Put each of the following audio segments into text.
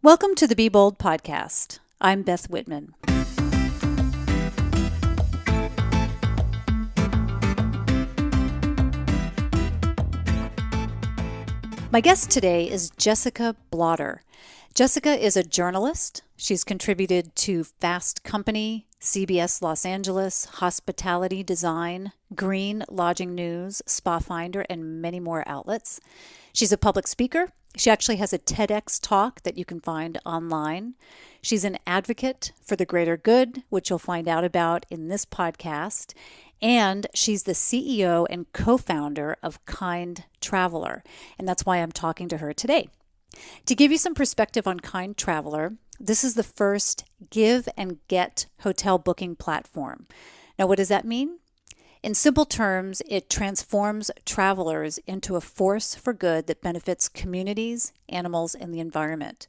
Welcome to the Be Bold podcast. I'm Beth Whitman. My guest today is Jessica Blotter. Jessica is a journalist. She's contributed to Fast Company, CBS Los Angeles, Hospitality Design, Green Lodging News, Spa Finder, and many more outlets. She's a public speaker. She actually has a TEDx talk that you can find online. She's an advocate for the greater good, which you'll find out about in this podcast. And she's the CEO and co-founder of Kind Traveler. And that's why I'm talking to her today. To give you some perspective on Kind Traveler, this is the first give and get hotel booking platform. Now, what does that mean? In simple terms, it transforms travelers into a force for good that benefits communities, animals, and the environment.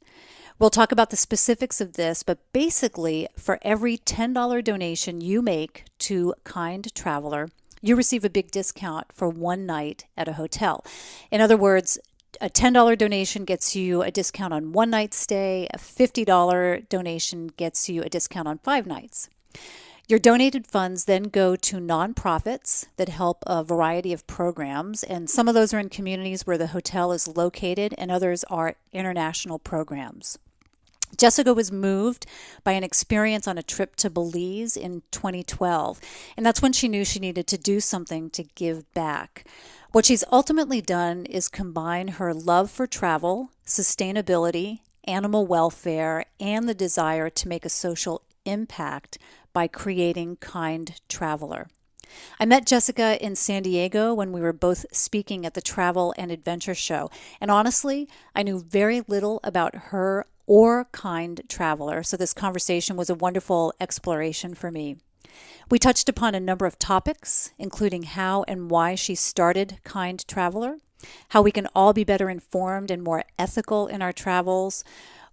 We'll talk about the specifics of this, but basically, for every $10 donation you make to Kind Traveler, you receive a big discount for one night at a hotel. In other words, a $10 donation gets you a discount on one night stay. A $50 donation gets you a discount on 5 nights. Your donated funds then go to nonprofits that help a variety of programs, and some of those are in communities where the hotel is located, and others are international programs. Jessica was moved by an experience on a trip to Belize in 2012, and that's when she knew she needed to do something to give back. What she's ultimately done is combine her love for travel, sustainability, animal welfare, and the desire to make a social impact by creating Kind Traveler. I met Jessica in San Diego when we were both speaking at the Travel and Adventure Show, and honestly, I knew very little about her or Kind Traveler, so this conversation was a wonderful exploration for me. We touched upon a number of topics, including how and why she started Kind Traveler, how we can all be better informed and more ethical in our travels,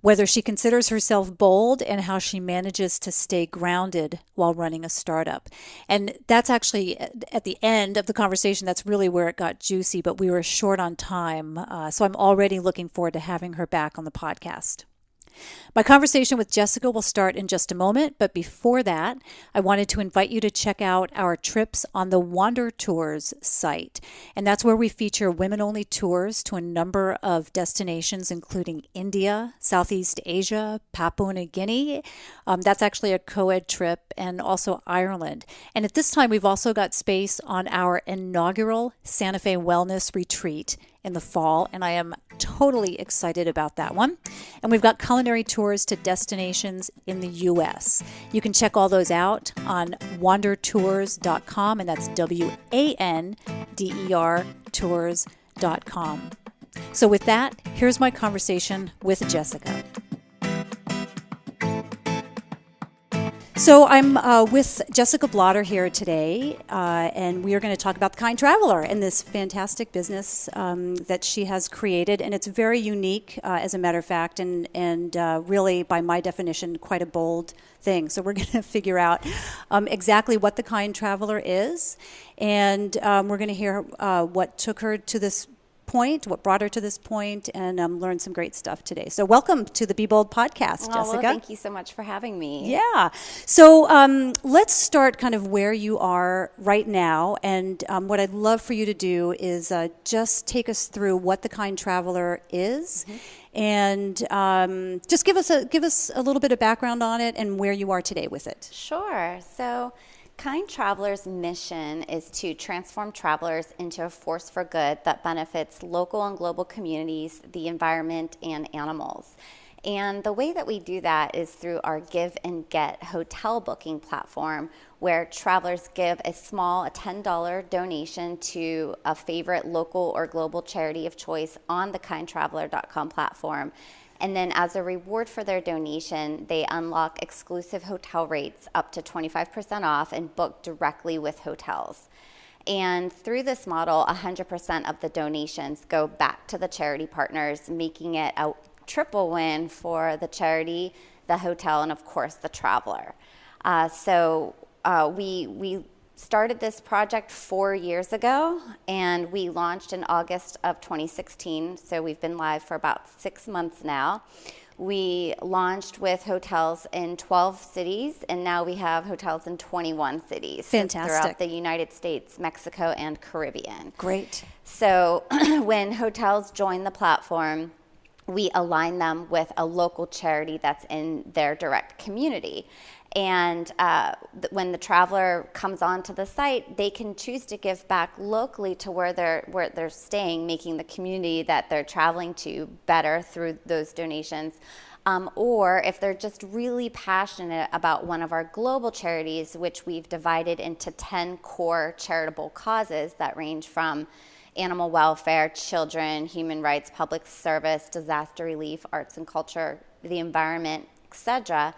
whether she considers herself bold, and how she manages to stay grounded while running a startup. And that's actually at the end of the conversation, that's really where it got juicy, but we were short on time. So I'm already looking forward to having her back on the podcast. My conversation with Jessica will start in just a moment, but before that, I wanted to invite you to check out our trips on the Wander Tours site. And that's where we feature women-only tours to a number of destinations, including India, Southeast Asia, Papua New Guinea. That's actually a co-ed trip, and also Ireland. And at this time, we've also got space on our inaugural Santa Fe Wellness Retreat in the fall, and I am totally excited about that one. And we've got culinary tours to destinations in the U.S. You can check all those out on wandertours.com, and that's WANDER tours.com. So with that, here's my conversation with Jessica. So I'm with Jessica Blotter here today, and we are going to talk about the Kind Traveler and this fantastic business that she has created. And it's very unique, as a matter of fact, and really, by my definition, quite a bold thing. So we're going to figure out exactly what the Kind Traveler is, and we're going to hear what took her to this point, what brought her to this point, and learn some great stuff today. So welcome to the Be Bold podcast, Jessica. Well, thank you so much for having me. Yeah. So let's start kind of where you are right now. And what I'd love for you to do is just take us through what the Kind Traveler is, and just give us a little bit of background on it and where you are today with it. Sure. So Kind Traveler's mission is to transform travelers into a force for good that benefits local and global communities, the environment, and animals. And the way that we do that is through our Give and Get hotel booking platform, where travelers give a $10 donation to a favorite local or global charity of choice on the kindtraveler.com platform. And then as a reward for their donation, they unlock exclusive hotel rates up to 25% off and book directly with hotels. And through this model, 100% of the donations go back to the charity partners, making it a triple win for the charity, the hotel, and of course the traveler. So we started this project 4 years ago, and we launched in August of 2016, so we've been live for about 6 months now. We launched with hotels in 12 cities, and now we have hotels in 21 cities. Fantastic. Throughout the United States, Mexico, and Caribbean. Great. So when hotels join the platform, we align them with a local charity that's in their direct community. And when the traveler comes onto the site, they can choose to give back locally to where they're staying, making the community that they're traveling to better through those donations. Or if they're just really passionate about one of our global charities, which we've divided into 10 core charitable causes that range from animal welfare, children, human rights, public service, disaster relief, arts and culture, the environment, etc.,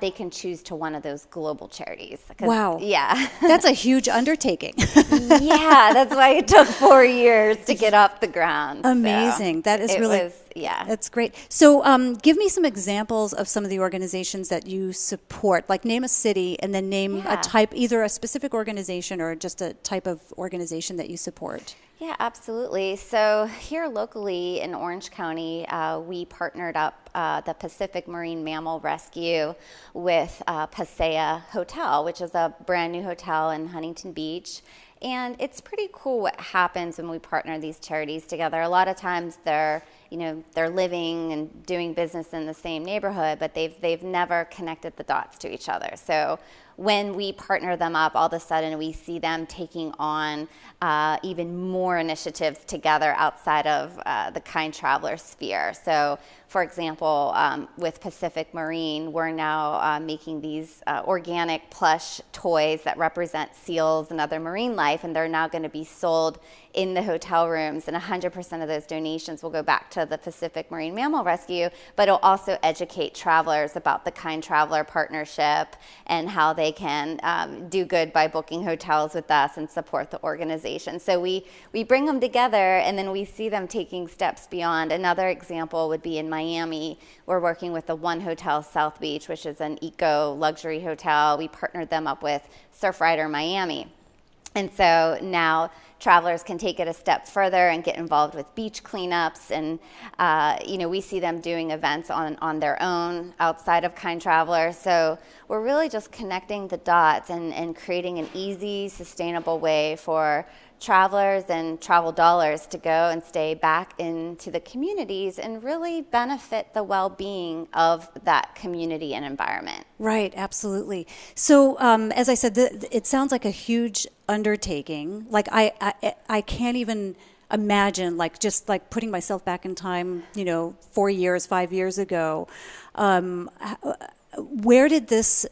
they can choose to one of those global charities. Wow. Yeah. That's a huge undertaking. Yeah, that's why it took 4 years to get off the ground. Amazing. So that is really, yeah. That's great. So give me some examples of some of the organizations that you support, like name a city and then name a type, either a specific organization or just a type of organization that you support. Yeah, absolutely. So here locally in Orange County, we partnered up the Pacific Marine Mammal Rescue with Pasea Hotel, which is a brand new hotel in Huntington Beach. And it's pretty cool what happens when we partner these charities together. A lot of times they're living and doing business in the same neighborhood, but they've never connected the dots to each other. So when we partner them up, all of a sudden we see them taking on even more initiatives together outside of the Kind Traveler sphere. So, for example, with Pacific Marine, we're now making these organic plush toys that represent seals and other marine life, and they're now going to be sold in the hotel rooms, and 100% of those donations will go back to the Pacific Marine Mammal Rescue, but it'll also educate travelers about the Kind Traveler partnership and how they can do good by booking hotels with us and support the organization. So we bring them together, and then we see them taking steps beyond. Another example would be in Miami. We're working with the One Hotel South Beach, which is an eco luxury hotel. We partnered them up with Surfrider Miami. And so now travelers can take it a step further and get involved with beach cleanups. And, we see them doing events on their own outside of Kind Traveler. So we're really just connecting the dots and creating an easy, sustainable way for travelers and travel dollars to go and stay back into the communities and really benefit the well-being of that community and environment. Right, absolutely. So as I said, it sounds like a huge undertaking. Like I can't even imagine, like just like putting myself back in time, 4 years, 5 years ago. Where did this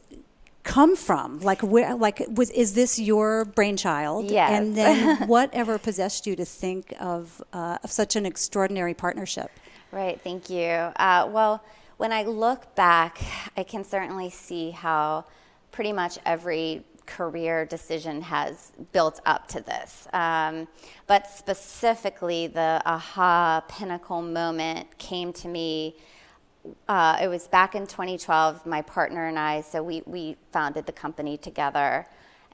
come from? Is this your brainchild? Yes. And then whatever possessed you to think of such an extraordinary partnership? Right, thank you. Well, when I look back, I can certainly see how pretty much every career decision has built up to this. But specifically, the aha pinnacle moment came to me. It was back in 2012, my partner and I, so we founded the company together.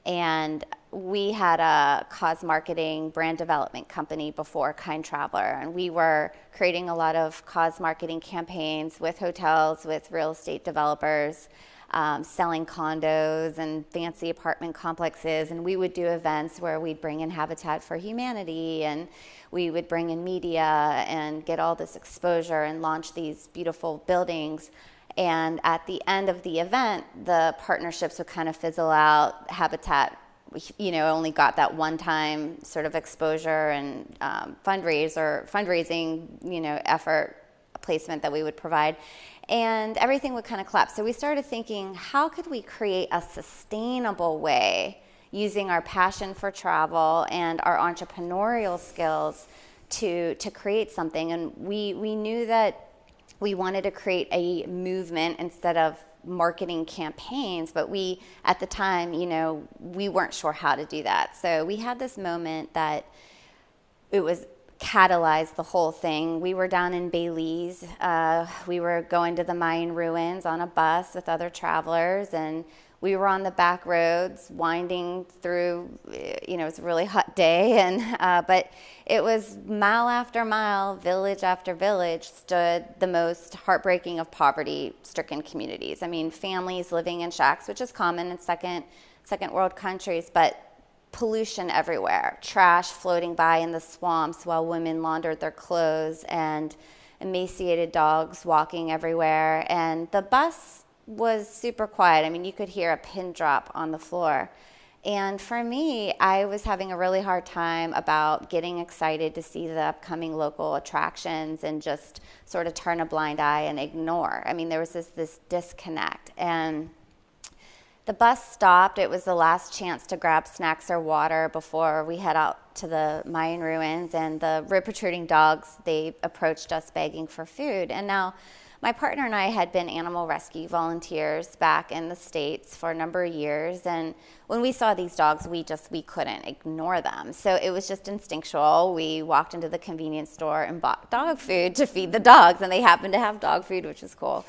And we had a cause marketing brand development company before Kind Traveler. And we were creating a lot of cause marketing campaigns with hotels, with real estate developers, selling condos and fancy apartment complexes. And we would do events where we'd bring in Habitat for Humanity, and we would bring in media and get all this exposure and launch these beautiful buildings. And at the end of the event, the partnerships would kind of fizzle out. Habitat, only got that one-time sort of exposure and fundraising, effort placement that we would provide. And everything would kind of collapse. So we started thinking, how could we create a sustainable way using our passion for travel and our entrepreneurial skills to create something? And we knew that we wanted to create a movement instead of marketing campaigns, but we, at the time, we weren't sure how to do that. So we had this moment that it was catalyzed the whole thing. We were down in Belize. We were going to the Mayan ruins on a bus with other travelers, and we were on the back roads winding through, it was a really hot day, and but it was mile after mile, village after village stood the most heartbreaking of poverty-stricken communities. I mean, families living in shacks, which is common in second world countries, but pollution everywhere, trash floating by in the swamps while women laundered their clothes, and emaciated dogs walking everywhere. And the bus was super quiet. I mean, you could hear a pin drop on the floor. And for me, I was having a really hard time about getting excited to see the upcoming local attractions and just sort of turn a blind eye and ignore. I mean, there was this disconnect. And the bus stopped. It was the last chance to grab snacks or water before we head out to the Mayan ruins. And the rib protruding dogs, they approached us begging for food. And now my partner and I had been animal rescue volunteers back in the States for a number of years. And when we saw these dogs, we couldn't ignore them. So it was just instinctual. We walked into the convenience store and bought dog food to feed the dogs. And they happened to have dog food, which was cool.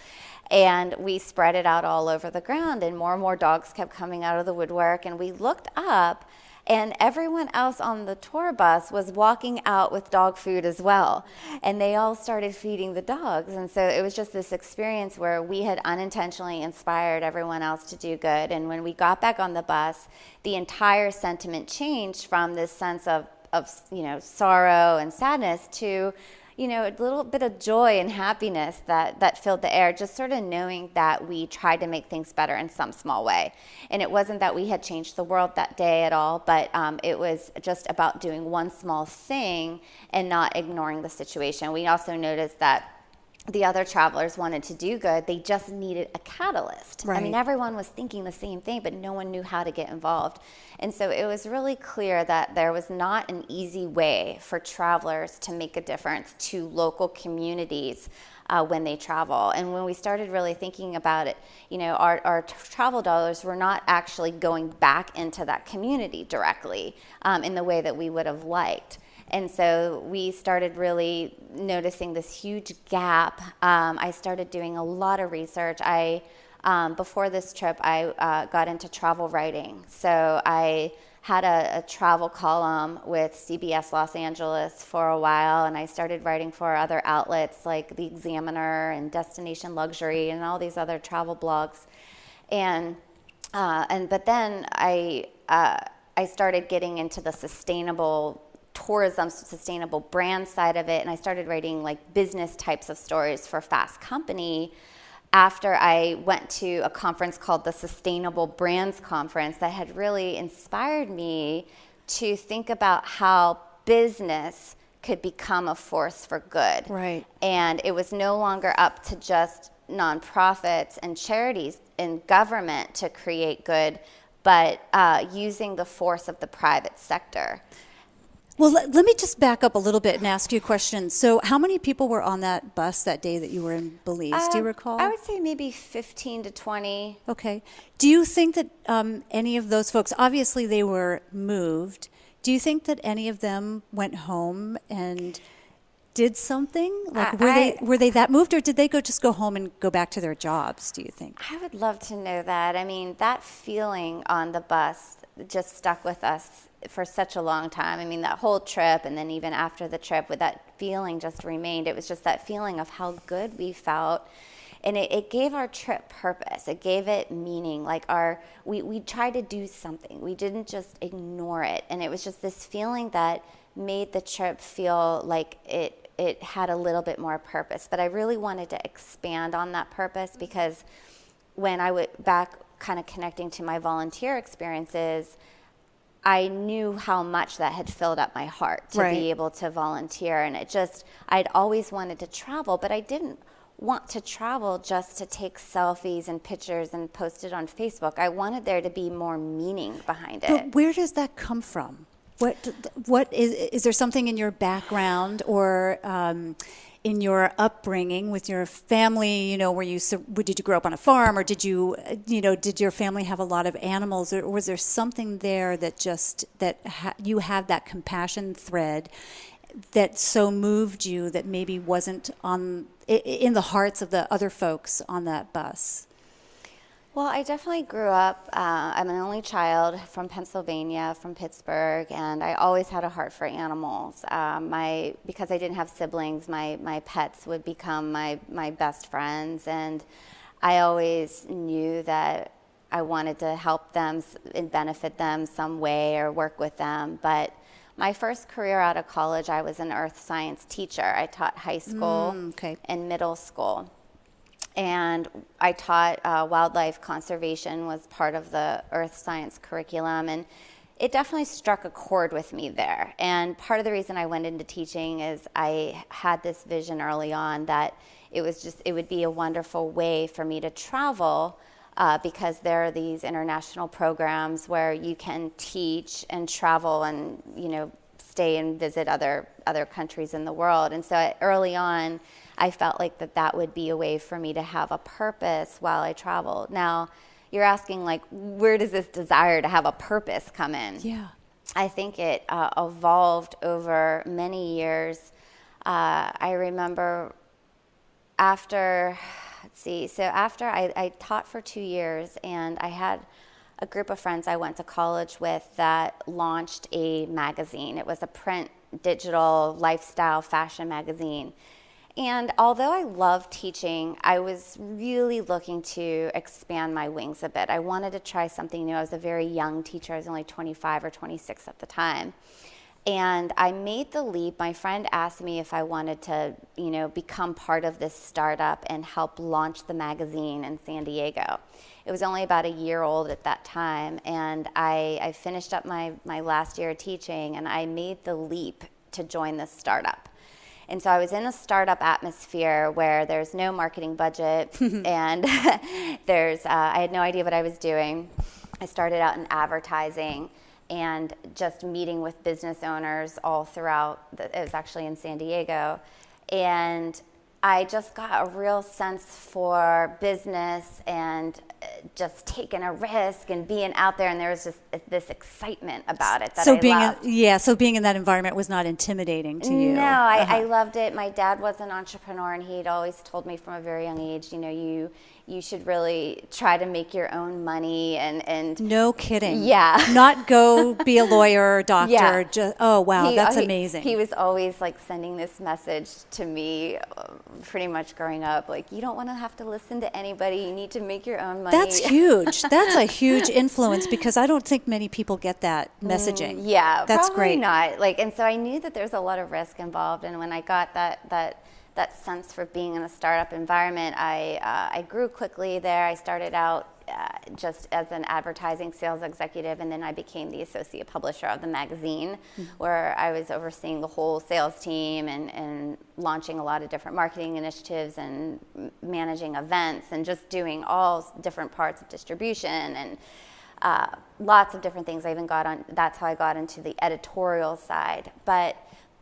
And we spread it out all over the ground, and more dogs kept coming out of the woodwork. And we looked up, and everyone else on the tour bus was walking out with dog food as well. And they all started feeding the dogs. And so it was just this experience where we had unintentionally inspired everyone else to do good. And when we got back on the bus, the entire sentiment changed from this sense of sorrow and sadness to a little bit of joy and happiness that filled the air, just sort of knowing that we tried to make things better in some small way. And it wasn't that we had changed the world that day at all, but it was just about doing one small thing and not ignoring the situation. We also noticed that the other travelers wanted to do good. They just needed a catalyst. Right. I mean, everyone was thinking the same thing, but no one knew how to get involved. And so it was really clear that there was not an easy way for travelers to make a difference to local communities when they travel. And when we started really thinking about it, our travel dollars were not actually going back into that community directly in the way that we would have liked. And so we started really noticing this huge gap. I started doing a lot of research. Before this trip, I got into travel writing. So I had a travel column with CBS Los Angeles for a while, and I started writing for other outlets like The Examiner and Destination Luxury and all these other travel blogs. But then I started getting into the sustainable tourism, sustainable brand side of it, and I started writing like business types of stories for Fast Company after I went to a conference called the Sustainable Brands Conference that had really inspired me to think about how business could become a force for good. Right. And it was no longer up to just nonprofits and charities and government to create good, but using the force of the private sector. Well, let me just back up a little bit and ask you a question. So how many people were on that bus that day that you were in Belize? Do you recall? I would say maybe 15 to 20. Okay. Do you think that any of those folks, obviously they were moved, do you think that any of them went home and did something? Like were they that moved, or did they just go home and go back to their jobs, do you think? I would love to know that. I mean, that feeling on the bus just stuck with us for such a long time. I mean, that whole trip, and then even after the trip, with that feeling just remained. It was just that feeling of how good we felt. And it gave our trip purpose. It gave it meaning. Like we tried to do something. We didn't just ignore it. And it was just this feeling that made the trip feel like it had a little bit more purpose. But I really wanted to expand on that purpose, because when I went back kind of connecting to my volunteer experiences, I knew how much that had filled up my heart to be able to volunteer. And I'd always wanted to travel, but I didn't want to travel just to take selfies and pictures and post it on Facebook. I wanted there to be more meaning behind it. But where does that come from? What is there something in your background or in your upbringing with your family, did you grow up on a farm, or did your family have a lot of animals, or was there something there that you have that compassion thread that so moved you that maybe wasn't in the hearts of the other folks on that bus? Well, I definitely grew up, I'm an only child from Pennsylvania, from Pittsburgh, and I always had a heart for animals. Because I didn't have siblings, my pets would become my best friends, and I always knew that I wanted to help them and benefit them some way or work with them. But my first career out of college, I was an earth science teacher. I taught high school and middle school. And I taught wildlife conservation was part of the earth science curriculum, and it definitely struck a chord with me there. And part of the reason I went into teaching is I had this vision early on that it would be a wonderful way for me to travel because there are these international programs where you can teach and travel and, stay and visit other countries in the world. And so early on, I felt like that would be a way for me to have a purpose while I traveled. Now, you're asking, where does this desire to have a purpose come in? Yeah. I think it evolved over many years. I remember after I taught for 2 years, and I had a group of friends I went to college with that launched a magazine. It was a print, digital, lifestyle, fashion magazine. And although I loved teaching, I was really looking to expand my wings a bit. I wanted to try something new. I was a very young teacher. I was only 25 or 26 at the time. And I made the leap. My friend asked me if I wanted to, become part of this startup and help launch the magazine in San Diego. It was only about a year old at that time, and I finished up my last year of teaching, and I made the leap to join this startup. And so I was in a startup atmosphere where there's no marketing budget, and I had no idea what I was doing. I started out in advertising and just meeting with business owners all throughout. It was actually in San Diego. And I just got a real sense for business and just taking a risk and being out there, and there was just this excitement about it that I loved. So being in that environment was not intimidating to you. No, I loved it. My dad was an entrepreneur, and he'd always told me from a very young age, you should really try to make your own money and no kidding. Yeah. Not go be a lawyer or doctor. Yeah. That's amazing. He was always sending this message to me pretty much growing up, you don't want to have to listen to anybody. You need to make your own money. That's huge. That's a huge influence, because I don't think many people get that messaging. Yeah. That's probably great. Not. And so I knew that there's a lot of risk involved, and when I got that sense for being in a startup environment, I grew quickly there. I started out just as an advertising sales executive, and then I became the associate publisher of the magazine, where I was overseeing the whole sales team and launching a lot of different marketing initiatives and managing events and just doing all different parts of distribution and lots of different things. That's how I got into the editorial side. But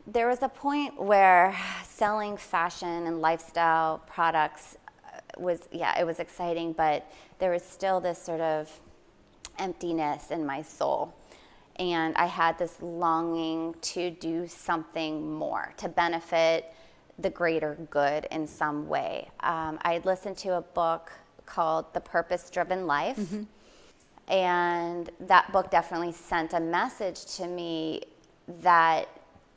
there was a point where selling fashion and lifestyle products it was exciting, but there was still this sort of emptiness in my soul. And I had this longing to do something more, to benefit the greater good in some way. I had listened to a book called The Purpose-Driven Life, and that book definitely sent a message to me that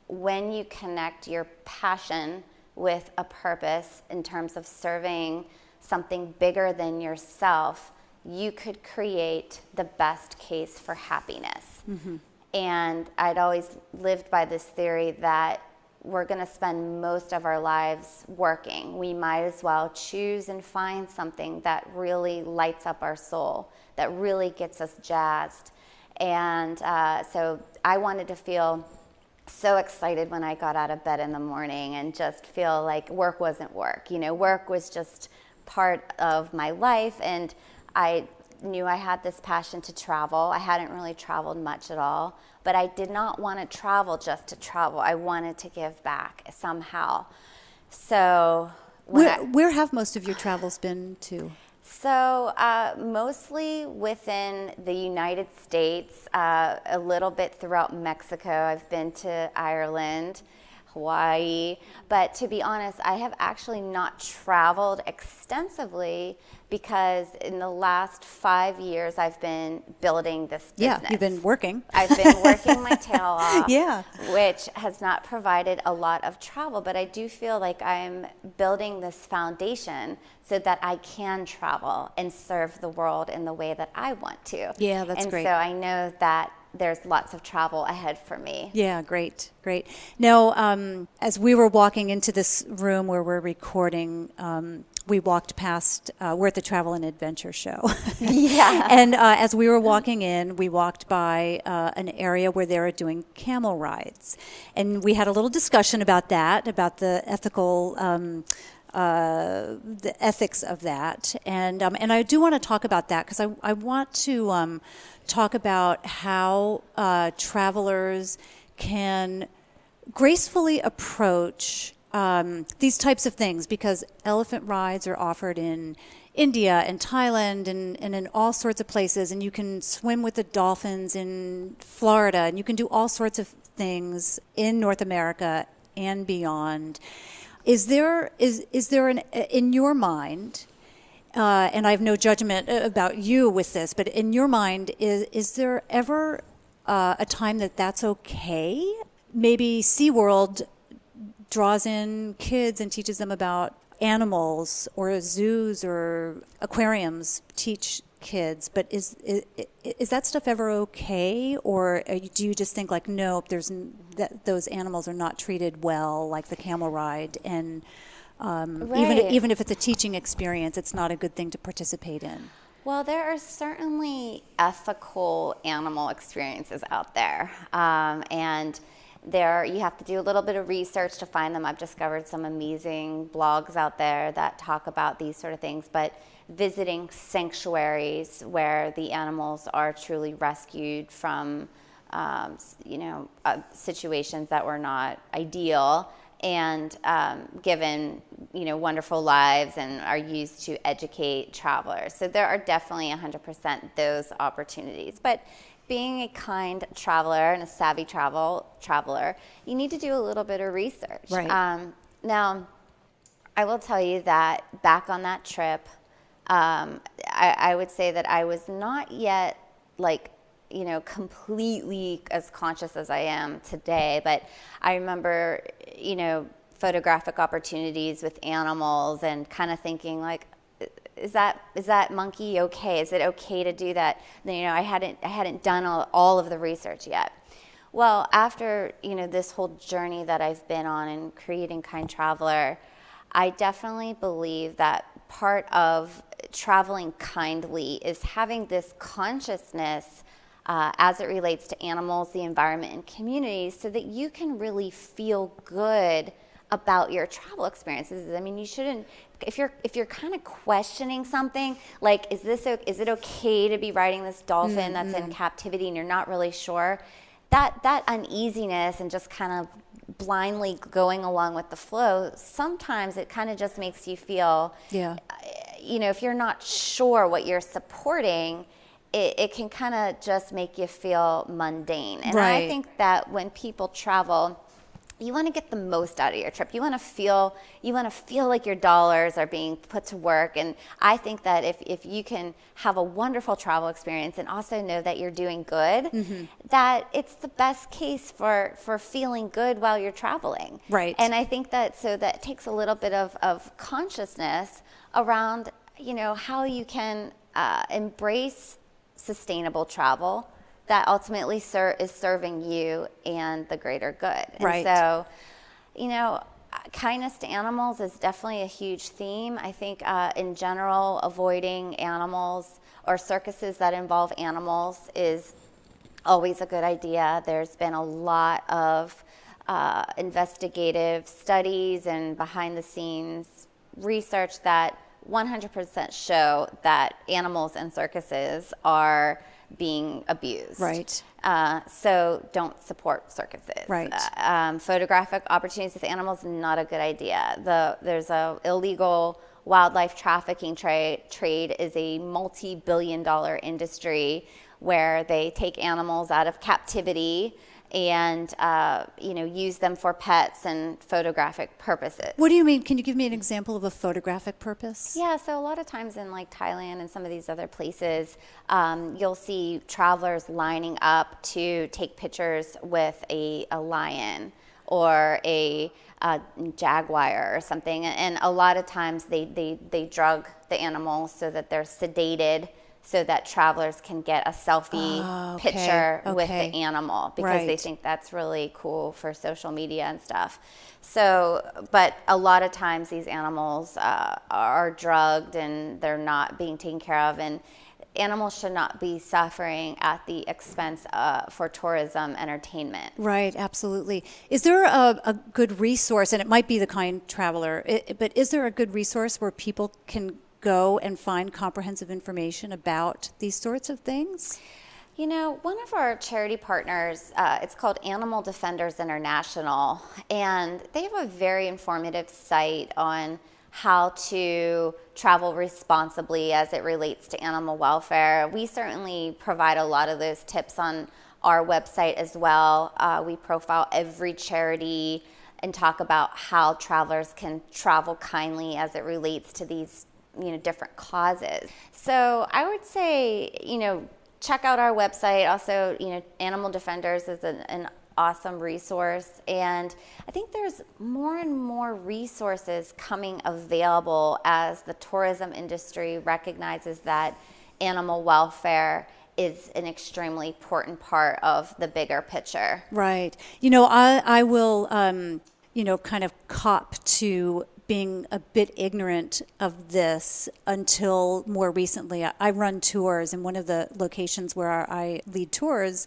when you connect your passion with a purpose in terms of serving something bigger than yourself, you could create the best case for happiness. And I'd always lived by this theory that we're going to spend most of our lives working. We might as well choose and find something that really lights up our soul, that really gets us jazzed. And so I wanted to feel so excited when I got out of bed in the morning and just feel like work wasn't work. Work was just part of my life, and I knew I had this passion to travel. I hadn't really traveled much at all, but I did not want to travel just to travel. I wanted to give back somehow. So where have most of your travels been to? So mostly within the United States, a little bit throughout Mexico. I've been to Ireland, Hawaii. But to be honest, I have actually not traveled extensively because in the last 5 years, I've been building this business. Yeah, you've been working. I've been working my tail off, Yeah. which has not provided a lot of travel. But I do feel like I'm building this foundation so that I can travel and serve the world in the way that I want to. Yeah, that's great. And so I know that there's lots of travel ahead for me. Yeah, great. Now, as we were walking into this room where we're recording, we walked past, we're at the Travel and Adventure Show. Yeah. And as we were walking in, we walked by an area where they were doing camel rides. And we had a little discussion about that, about the ethics of that. And I do want to talk about that because I want to talk about how travelers can gracefully approach these types of things, because elephant rides are offered in India and Thailand and in all sorts of places, and you can swim with the dolphins in Florida, and you can do all sorts of things in North America and beyond. Is there an, in your mind, and I have no judgment about you with this, but in your mind, is there ever a time that that's okay? Maybe SeaWorld draws in kids and teaches them about animals, or zoos or aquariums teach kids, but is that stuff ever okay, or do you just think like, no, those animals are not treated well, like the camel ride, and Right. even if it's a teaching experience, it's not a good thing to participate in? Well, there are certainly ethical animal experiences out there, and you have to do a little bit of research to find them. I've discovered some amazing blogs out there that talk about these sort of things, but visiting sanctuaries where the animals are truly rescued from, situations that were not ideal, and given, wonderful lives, and are used to educate travelers. So there are definitely 100% those opportunities. But being a kind traveler and a savvy traveler, you need to do a little bit of research. Right. Now, I will tell you that back on that trip, I would say that I was not yet completely as conscious as I am today, but I remember, photographic opportunities with animals and kind of thinking like, is that monkey okay? Is it okay to do that? I hadn't done all of the research yet. Well, after, this whole journey that I've been on in creating Kind Traveler, I definitely believe that part of traveling kindly is having this consciousness as it relates to animals, the environment, and communities, so that you can really feel good about your travel experiences. I mean, you shouldn't, if you're kind of questioning something, like, is it okay to be riding this dolphin that's in captivity, and you're not really sure, that uneasiness and just kind of blindly going along with the flow, sometimes it kind of just makes you feel, if you're not sure what you're supporting, it can kind of just make you feel mundane. And Right. I think that when people travel, you want to get the most out of your trip. You want to feel like your dollars are being put to work. And I think that if you can have a wonderful travel experience and also know that you're doing good, that it's the best case for feeling good while you're traveling. Right. And I think that takes a little bit of consciousness around, how you can embrace sustainable travel that ultimately is serving you and the greater good. Right. And so, kindness to animals is definitely a huge theme. I think in general, avoiding animals or circuses that involve animals is always a good idea. There's been a lot of investigative studies and behind the scenes research that 100% show that animals in circuses are being abused. Right. So don't support circuses. Right. Photographic opportunities with animals, not a good idea. There's a illegal wildlife trafficking trade is a multi-billion-dollar industry where they take animals out of captivity and use them for pets and photographic purposes. What do you mean? Can you give me an example of a photographic purpose? Yeah, so a lot of times in like Thailand and some of these other places, you'll see travelers lining up to take pictures with a lion or a jaguar or something, and a lot of times they drug the animals so that they're sedated, so that travelers can get a selfie picture with the animal, because they think that's really cool for social media and stuff. So, but a lot of times these animals are drugged and they're not being taken care of, and animals should not be suffering at the expense for tourism entertainment. Right, absolutely. Is there a good resource, and it might be the Kind Traveler, but is there a good resource where people can go and find comprehensive information about these sorts of things? You know, one of our charity partners, it's called Animal Defenders International, and they have a very informative site on how to travel responsibly as it relates to animal welfare. We certainly provide a lot of those tips on our website as well. We profile every charity and talk about how travelers can travel kindly as it relates to these different causes. So I would say, check out our website. Also, Animal Defenders is an awesome resource, and I think there's more and more resources coming available as the tourism industry recognizes that animal welfare is an extremely important part of the bigger picture. Right. I will, kind of cop to being a bit ignorant of this until more recently. I run tours, and one of the locations where I lead tours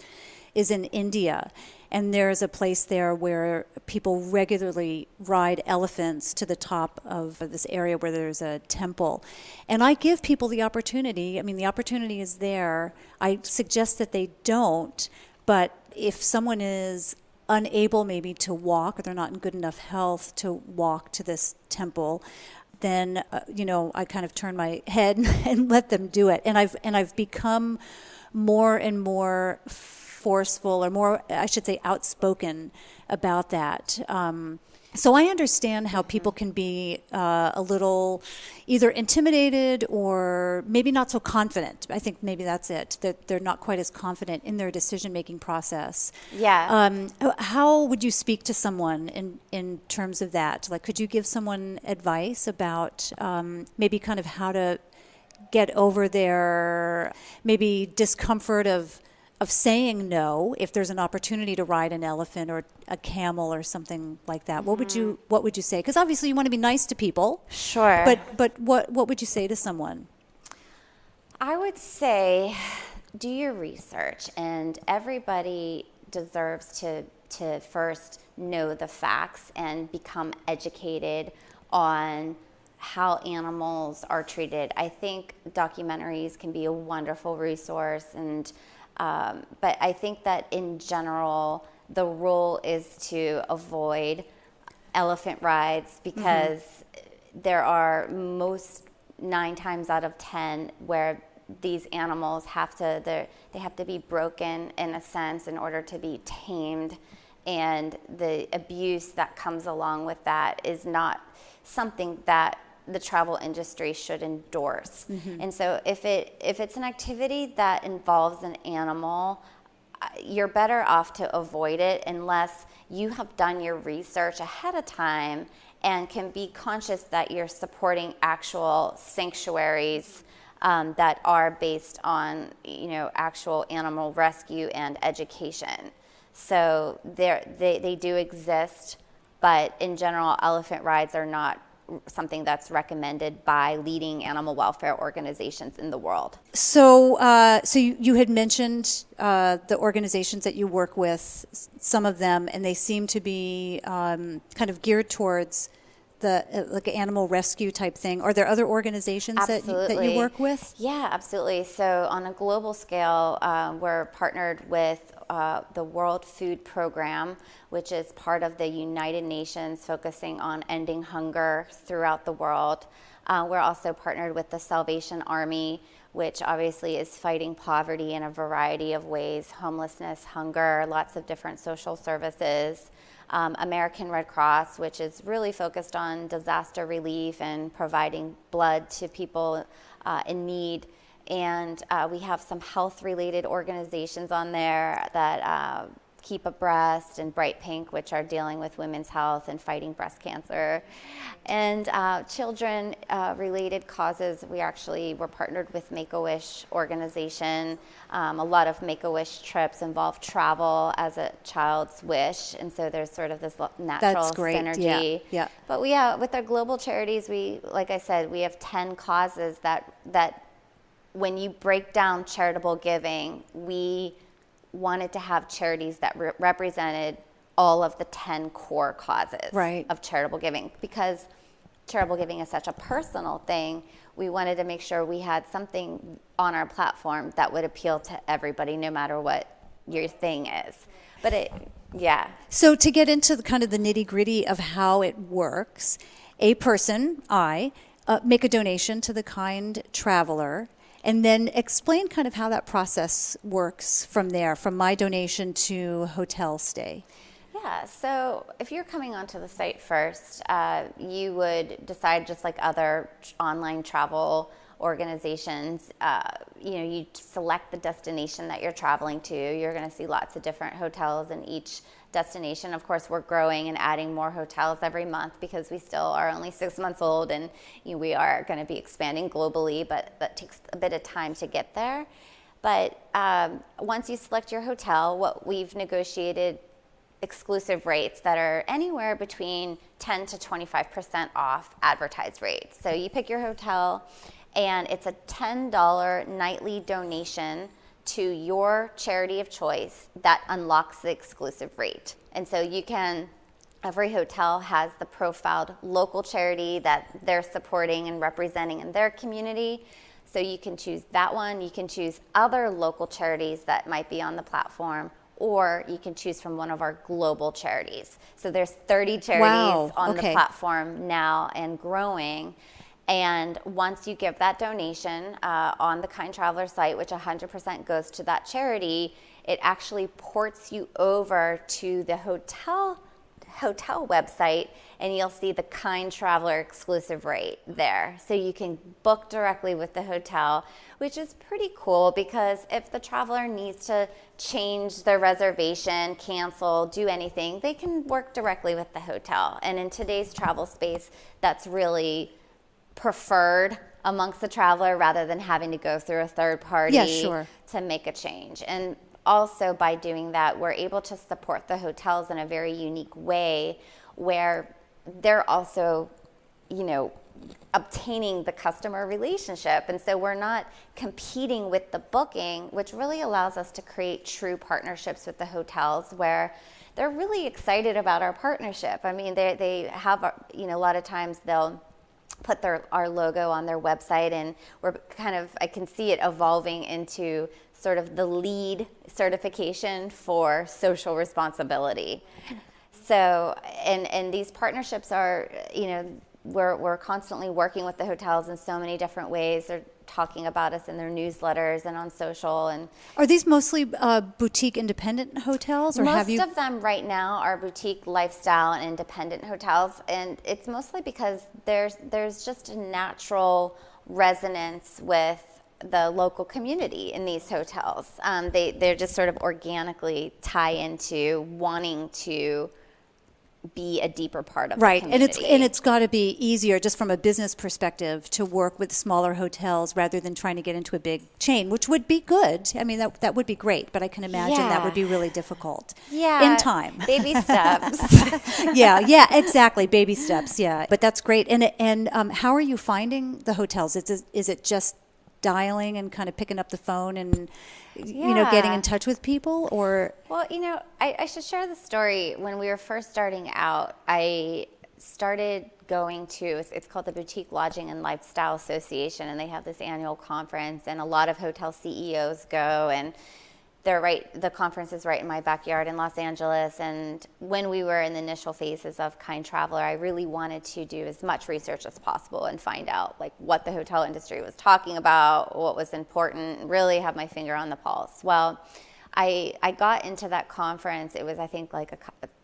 is in India. And there's a place there where people regularly ride elephants to the top of this area where there's a temple. And I give people the opportunity. I mean, the opportunity is there. I suggest that they don't, but if someone is unable maybe to walk, or they're not in good enough health to walk to this temple, then I kind of turn my head and let them do it. And I've become more and more forceful, or more, I should say, outspoken about that. So I understand how people can be a little either intimidated or maybe not so confident. I think maybe that's it, that they're not quite as confident in their decision-making process. Yeah. How would you speak to someone in terms of that? Like, could you give someone advice about maybe kind of how to get over their maybe discomfort of saying no if there's an opportunity to ride an elephant or a camel or something like that? Mm-hmm. What would you say? Because obviously you want to be nice to people. Sure. But what would you say to someone? I would say do your research, and everybody deserves to first know the facts and become educated on how animals are treated. I think documentaries can be a wonderful resource, and but I think that in general, the rule is to avoid elephant rides, because there are 9 times out of 10 where these animals have to be broken in a sense in order to be tamed, and the abuse that comes along with that is not something that the travel industry should endorse. Mm-hmm. And so if it's an activity that involves an animal, you're better off to avoid it unless you have done your research ahead of time and can be conscious that you're supporting actual sanctuaries that are based on actual animal rescue and education. So they do exist, but in general, elephant rides are not something that's recommended by leading animal welfare organizations in the world. So you had mentioned the organizations that you work with, some of them, and they seem to be kind of geared towards the like animal rescue type thing. Are there other organizations that you work with? Yeah, absolutely. So on a global scale, we're partnered with the World Food Program, which is part of the United Nations focusing on ending hunger throughout the world. We're also partnered with the Salvation Army, which obviously is fighting poverty in a variety of ways, homelessness, hunger, lots of different social services. American Red Cross, which is really focused on disaster relief and providing blood to people in need. And we have some health-related organizations on there that Keep Abreast and Bright Pink, which are dealing with women's health and fighting breast cancer. And children-related causes, we're partnered with Make-A-Wish organization. A lot of Make-A-Wish trips involve travel as a child's wish, and so there's sort of this natural synergy. Yeah. But with our global charities, like I said, we have 10 causes that when you break down charitable giving, we wanted to have charities that represented all of the 10 core causes of charitable giving. Because charitable giving is such a personal thing, we wanted to make sure we had something on our platform that would appeal to everybody, no matter what your thing is. But So to get into the kind of the nitty-gritty of how it works, a person, make a donation to the Kind Traveler, and then explain kind of how that process works from there, from my donation to hotel stay. Yeah, so if you're coming onto the site first, you would decide, just like other online travel organizations, you select the destination that you're traveling to. You're going to see lots of different hotels in each destination. Of course, we're growing and adding more hotels every month because we still are only 6 months old, and we are going to be expanding globally, but that takes a bit of time to get there. But once you select your hotel, what we've negotiated exclusive rates that are anywhere between 10 to 25% off advertised rates. So you pick your hotel, and it's a $10 nightly donation to your charity of choice that unlocks the exclusive rate. And so every hotel has the profiled local charity that they're supporting and representing in their community. So you can choose that one. You can choose other local charities that might be on the platform, or you can choose from one of our global charities. So there's 30 charities on the platform now and growing. And once you give that donation on the Kind Traveler site, which 100% goes to that charity, it actually ports you over to the hotel website, and you'll see the Kind Traveler exclusive rate there. So you can book directly with the hotel, which is pretty cool, because if the traveler needs to change their reservation, cancel, do anything, they can work directly with the hotel. And in today's travel space, that's really preferred amongst the traveler, rather than having to go through a third party to make a change. And also, by doing that, we're able to support the hotels in a very unique way, where they're also, obtaining the customer relationship. And so we're not competing with the booking, which really allows us to create true partnerships with the hotels, where they're really excited about our partnership. I mean, they have, a lot of times they'll put our logo on their website, and I can see it evolving into sort of the LEED certification for social responsibility. So, and these partnerships are, we're constantly working with the hotels in so many different ways. They're talking about us in their newsletters and on social. And are these mostly boutique independent hotels, or most of them right now are boutique lifestyle and independent hotels, and it's mostly because there's just a natural resonance with the local community in these hotels. They're just sort of organically tie into wanting to be a deeper part of the community. And it's got to be easier, just from a business perspective, to work with smaller hotels rather than trying to get into a big chain, which would be good. I mean, that would be great, but I can imagine that would be really difficult. Yeah, in time. Baby steps. yeah, exactly. Baby steps. Yeah, but that's great. And how are you finding the hotels? Is it just dialing and kind of picking up the phone and getting in touch with people? Or I should share the story. When we were first starting out, I started going to, it's called the Boutique Lodging and Lifestyle Association, and they have this annual conference, and a lot of hotel CEOs go, and the conference is right in my backyard in Los Angeles. And when we were in the initial phases of Kind Traveler, I really wanted to do as much research as possible and find out like what the hotel industry was talking about, what was important, and really have my finger on the pulse. Well, I got into that conference. It was, I think, like a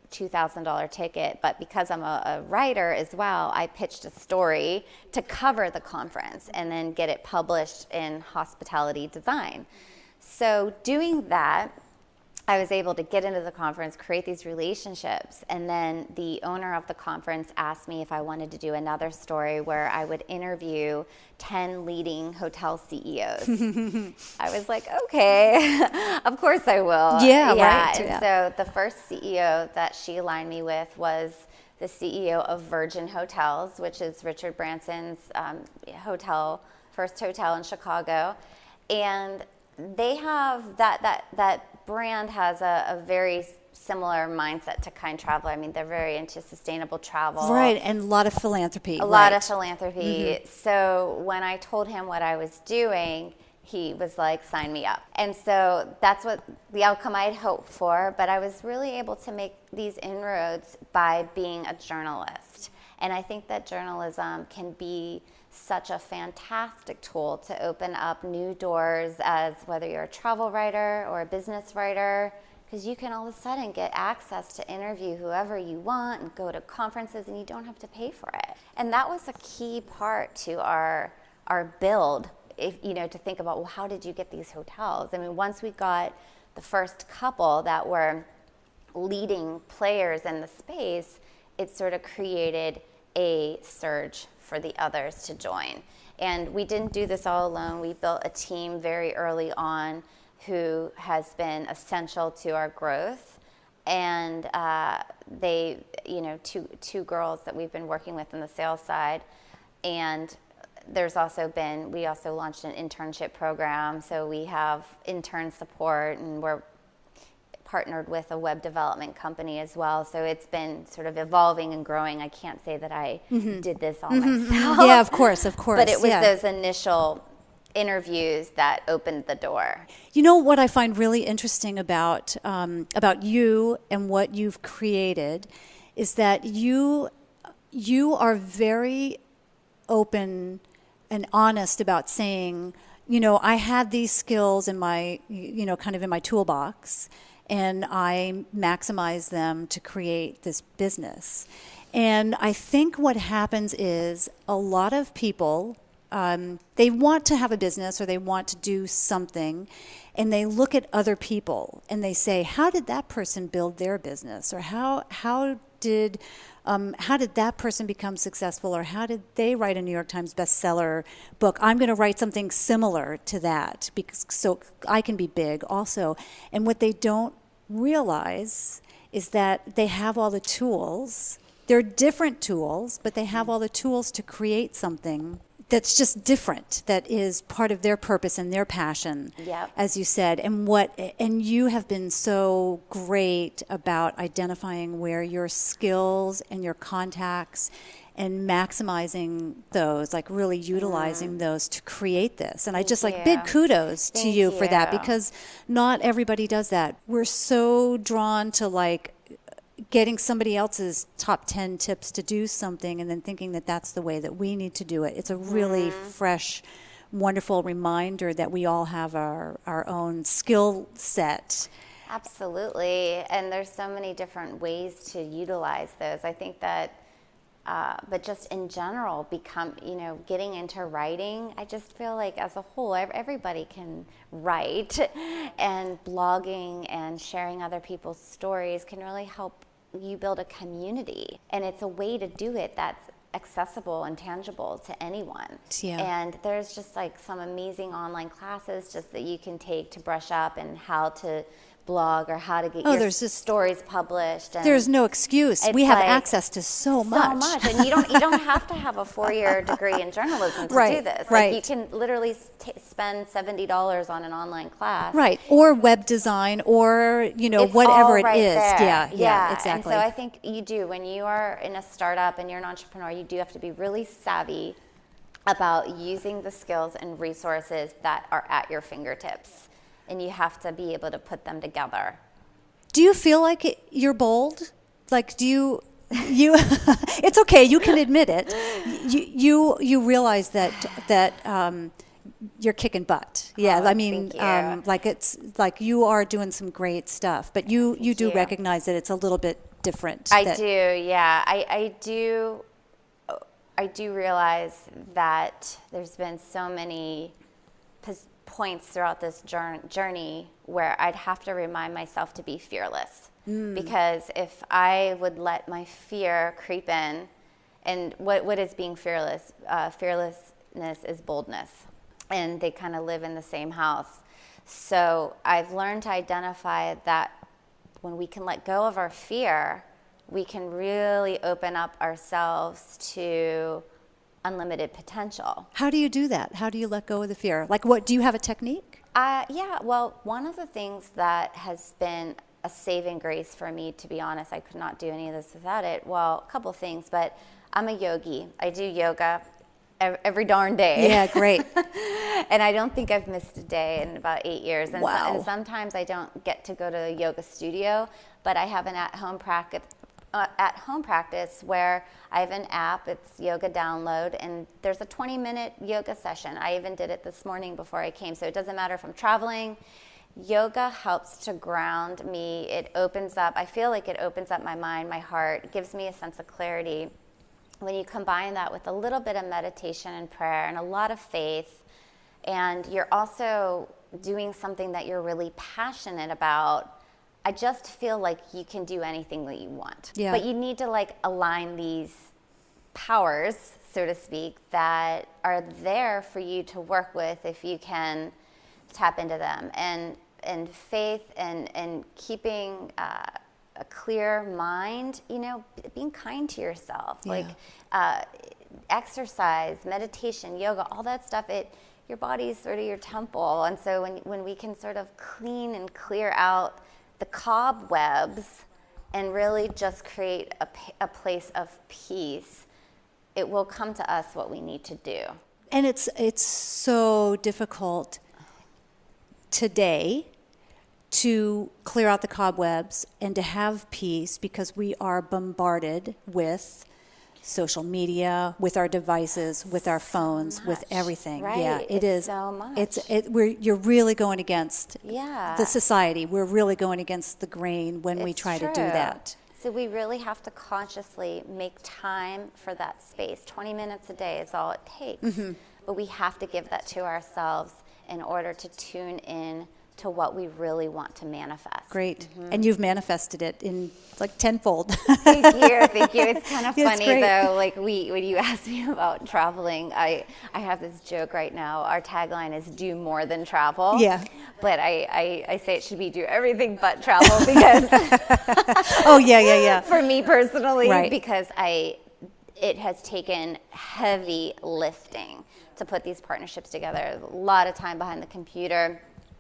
$2,000 ticket, but because I'm a writer as well, I pitched a story to cover the conference and then get it published in hospitality design. So doing that, I was able to get into the conference, create these relationships, and then the owner of the conference asked me if I wanted to do another story where I would interview 10 leading hotel CEOs. I was like, okay, of course I will. Yeah, right. And so the first CEO that she aligned me with was the CEO of Virgin Hotels, which is Richard Branson's first hotel in Chicago. And they have that brand has a very similar mindset to Kind Traveler. I mean, they're very into sustainable travel. Right, and a lot of philanthropy. A lot of philanthropy. So when I told him what I was doing, he was like, sign me up. And so that's what the outcome I had hoped for, but I was really able to make these inroads by being a journalist. And I think that journalism can be such a fantastic tool to open up new doors, as whether you're a travel writer or a business writer, because you can all of a sudden get access to interview whoever you want and go to conferences, and you don't have to pay for it. And that was a key part to our build, to think about, well, how did you get these hotels? I mean, once we got the first couple that were leading players in the space, it sort of created a surge for the others to join. And we didn't do this all alone. We built a team very early on who has been essential to our growth. And they, two girls that we've been working with in the sales side. And there's also been, we also launched an internship program. So we have intern support, and we're partnered with a web development company as well. So it's been sort of evolving and growing. I can't say that I did this all myself. Yeah, of course. But it was those initial interviews that opened the door. You know what I find really interesting about you and what you've created is that you are very open and honest about saying, I had these skills in my, kind of in my toolbox, and I maximize them to create this business. And I think what happens is a lot of people, they want to have a business or they want to do something, and they look at other people and they say, how did that person build their business? Or how did that person become successful? Or how did they write a New York Times bestseller book? I'm going to write something similar to that so I can be big also. And what they don't realize is that they have all the tools. They're different tools, but they have all the tools to create something that's just different, that is part of their purpose and their passion, as you said. And you have been so great about identifying where your skills and your contacts and maximizing those, like really utilizing those to create this. And I just big kudos to you for that, because not everybody does that. We're so drawn to getting somebody else's top 10 tips to do something and then thinking that that's the way that we need to do it. It's a really fresh, wonderful reminder that we all have our own skill set. Absolutely. And there's so many different ways to utilize those. I think that, but just in general, getting into writing, I just feel like as a whole, everybody can write, and blogging and sharing other people's stories can really help you build a community. And it's a way to do it that's accessible and tangible to anyone. Yeah. And there's just some amazing online classes just that you can take to brush up and how to blog or how to get your stories published. And there's no excuse. We have access to so much. So much. And you don't have to have a 4-year degree in journalism to do this. Right. You can literally spend $70 on an online class. Right. Or web design, or whatever it is. There. Yeah, exactly. And so I think you do, when you are in a startup and you're an entrepreneur, you do have to be really savvy about using the skills and resources that are at your fingertips. and you have to be able to put them together. Do you feel like you're bold? Like, do you it's okay, you can admit it. You realize that you're kicking butt. Yeah, Oh, I mean, thank you. like it's like you are doing some great stuff, but you do you. recognize that it's a little bit different. I do, yeah. I do realize that there's been so many points throughout this journey where I'd have to remind myself to be fearless. Because if I would let my fear creep in, and what is being fearless? Fearlessness is boldness, and they kind of live in the same house. So I've learned to identify that when we can let go of our fear, we can really open up ourselves to unlimited potential. How do you do that? How do you let go of the fear? Like, what do you have a technique? Yeah, well, one of the things that has been a saving grace for me, to be honest, I could not do any of this without it. Well, a couple things, but I'm a yogi. I do yoga every darn day. Yeah, great. And I don't think I've missed a day in about 8 years. And, Wow. And sometimes I don't get to go to a yoga studio, but I have an at-home practice where I have an app. It's yoga download, and there's a 20-minute yoga session. I even did it this morning before I came, so it doesn't matter if I'm traveling. Yoga helps to ground me. It opens up, I feel like it opens up my mind, my heart, gives me a sense of clarity. When you combine that with a little bit of meditation and prayer and a lot of faith, and you're also doing something that you're really passionate about, I just feel like you can do anything that you want. Yeah. But you need to like align these powers, so to speak, that are there for you to work with if you can tap into them. And faith and keeping a clear mind, being kind to yourself, Yeah. like exercise, meditation, yoga, all that stuff, your body is sort of your temple. And so when we can sort of clean and clear out the cobwebs and really just create a place of peace, it will come to us what we need to do. And it's so difficult today to clear out the cobwebs and to have peace because we are bombarded with social media, with our devices, with our phones, with everything. Right. Yeah, it is so much. You're really going against Yeah. the society. We're really going against the grain when we It's try to do true. that. So we really have to consciously make time for that space. 20 minutes a day is all it takes. Mm-hmm. But we have to give that to ourselves in order to tune in to what we really want to manifest. Great. And you've manifested it in like tenfold. Thank you. It's kind of That's funny great. though, like when you asked me about traveling, I have this joke right now. Our tagline is do more than travel. Yeah. But I say it should be do everything but travel because Oh, yeah. for me personally, Right. because it has taken heavy lifting to put these partnerships together. A lot of time behind the computer.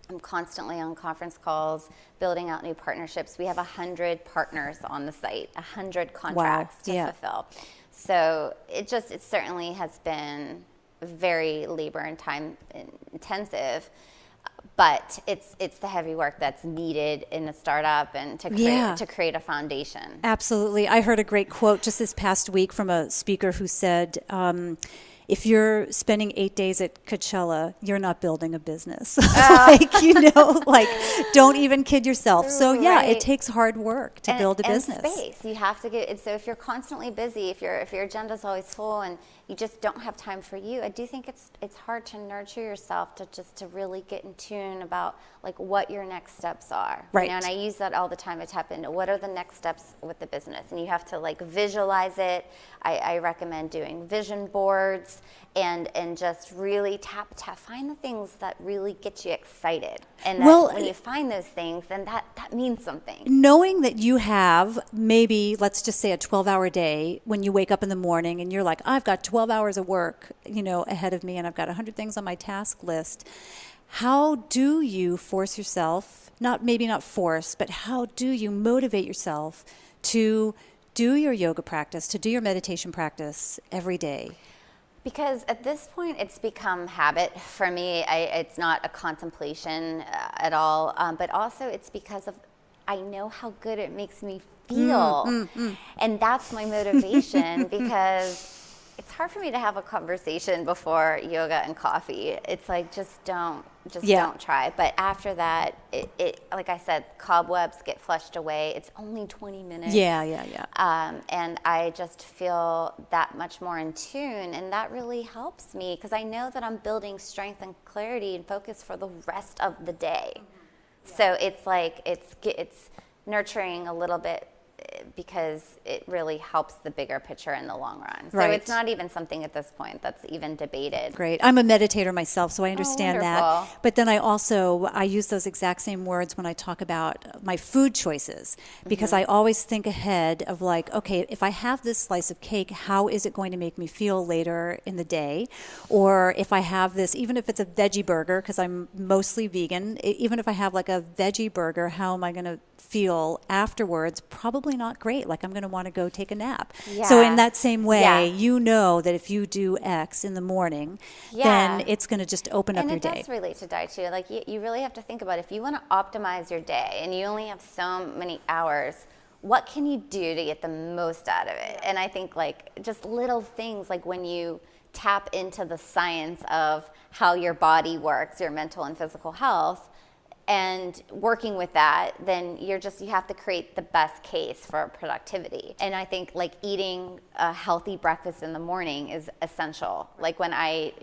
I'm constantly on conference calls, building out new partnerships. We have 100 partners on the site, 100 contracts to fulfill. So it certainly has been very labor and time intensive, but it's the heavy work that's needed in a startup and to create a foundation. Absolutely. I heard a great quote just this past week from a speaker who said, if you're spending 8 days at Coachella, you're not building a business. Don't even kid yourself. So yeah, Right. it takes hard work to build a business. And space. You have to get. And so if you're constantly busy, if your agenda's always full, and you just don't have time for you, I do think it's hard to nurture yourself to really get in tune about like what your next steps are. Right. And I use that all the time. I tap into what are the next steps with the business, and you have to like visualize it. I recommend doing vision boards and just really find the things that really get you excited. And when you find those things, then that means something. Knowing that you have maybe, let's just say a 12-hour day when you wake up in the morning and you're like, I've got 12 hours of work, ahead of me, and I've got 100 things on my task list. How do you force yourself, maybe not force, but how do you motivate yourself to do your yoga practice, to do your meditation practice every day? Because at this point, it's become habit for me. It's not a contemplation at all, but also it's because of I know how good it makes me feel, and that's my motivation. Because it's hard for me to have a conversation before yoga and coffee. It's like just don't try. But after that, it like I said, cobwebs get flushed away. It's only 20 minutes. And I just feel that much more in tune, and that really helps me because I know that I'm building strength and clarity and focus for the rest of the day. So it's like it's nurturing a little bit because it really helps the bigger picture in the long run. So it's not even something at this point that's even debated. Great. I'm a meditator myself, so I understand that. But then I use those exact same words when I talk about my food choices, because I always think ahead of like, okay, if I have this slice of cake, how is it going to make me feel later in the day? Or if I have this, even if it's a veggie burger, because I'm mostly vegan, even if I have like a veggie burger, how am I going to feel afterwards? Probably not great. Like I'm going to want to go take a nap. So in that same way, you know that if you do X in the morning, then it's going to just open up your day. And it does relate to diet too. Like you really have to think about if you want to optimize your day and you only have so many hours, what can you do to get the most out of it? And I think like just little things like when you tap into the science of how your body works, your mental and physical health, and working with that, then you have to create the best case for productivity. And I think like eating a healthy breakfast in the morning is essential. Like when a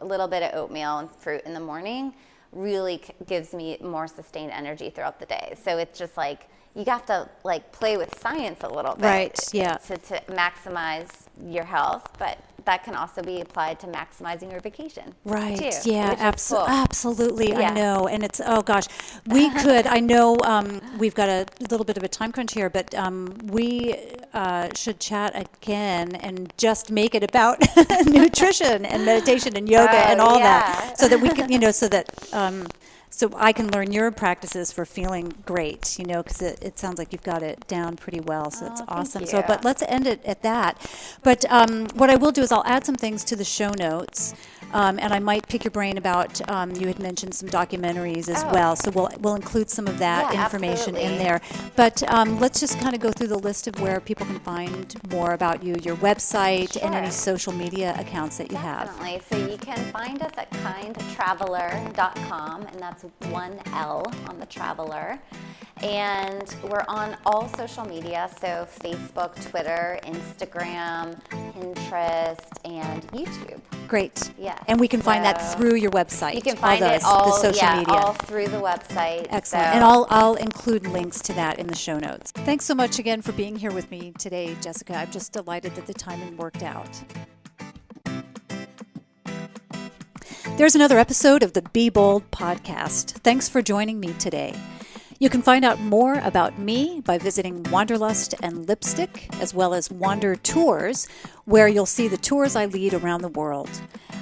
little bit of oatmeal and fruit in the morning really gives me more sustained energy throughout the day. So it's just like you have to like play with science a little bit to maximize your health, but that can also be applied to maximizing your vacation. Right. Too, yeah. cool. Absolutely. Yeah. I know. And it's, oh gosh, we could, I know we've got a little bit of a time crunch here, but we should chat again and just make it about nutrition and meditation and yoga and all that, so that we can, so I can learn your practices for feeling great, because it sounds like you've got it down pretty well, so it's awesome. So, but let's end it at that. But what I will do is I'll add some things to the show notes, and I might pick your brain about, you had mentioned some documentaries as well, so we'll include some of that information in there. But let's just kind of go through the list of where people can find more about you, your website, and any social media accounts that you have. Definitely. So you can find us at kindtraveler.com, and that's 1 L on the Traveler. And we're on all social media, so Facebook, Twitter, Instagram, Pinterest, and YouTube. Great. Yeah. And we can find that through your website. You can find the social media. All through the website. Excellent. And I'll include links to that in the show notes. Thanks so much again for being here with me today, Jessica. I'm just delighted that the timing worked out. There's another episode of the Be Bold podcast. Thanks for joining me today. You can find out more about me by visiting Wanderlust and Lipstick, as well as Wander Tours, where you'll see the tours I lead around the world.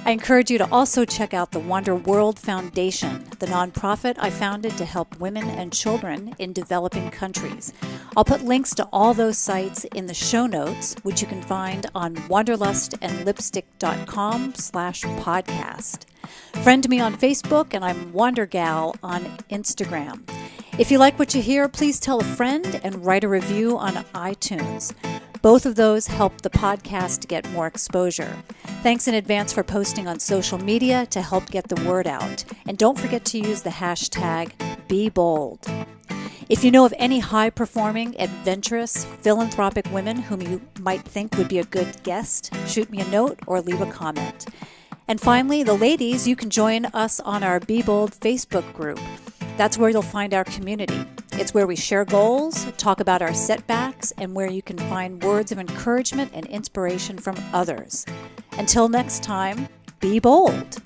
I encourage you to also check out the Wander World Foundation, the nonprofit I founded to help women and children in developing countries. I'll put links to all those sites in the show notes, which you can find on wanderlustandlipstick.com/podcast. Friend me on Facebook, and I'm WanderGal on Instagram. If you like what you hear, please tell a friend and write a review on iTunes. Both of those help the podcast get more exposure. Thanks in advance for posting on social media to help get the word out. And don't forget to use the hashtag #BeBold. If you know of any high-performing, adventurous, philanthropic women whom you might think would be a good guest, shoot me a note or leave a comment. And finally, the ladies, you can join us on our Be Bold Facebook group. That's where you'll find our community. It's where we share goals, talk about our setbacks, and where you can find words of encouragement and inspiration from others. Until next time, be bold.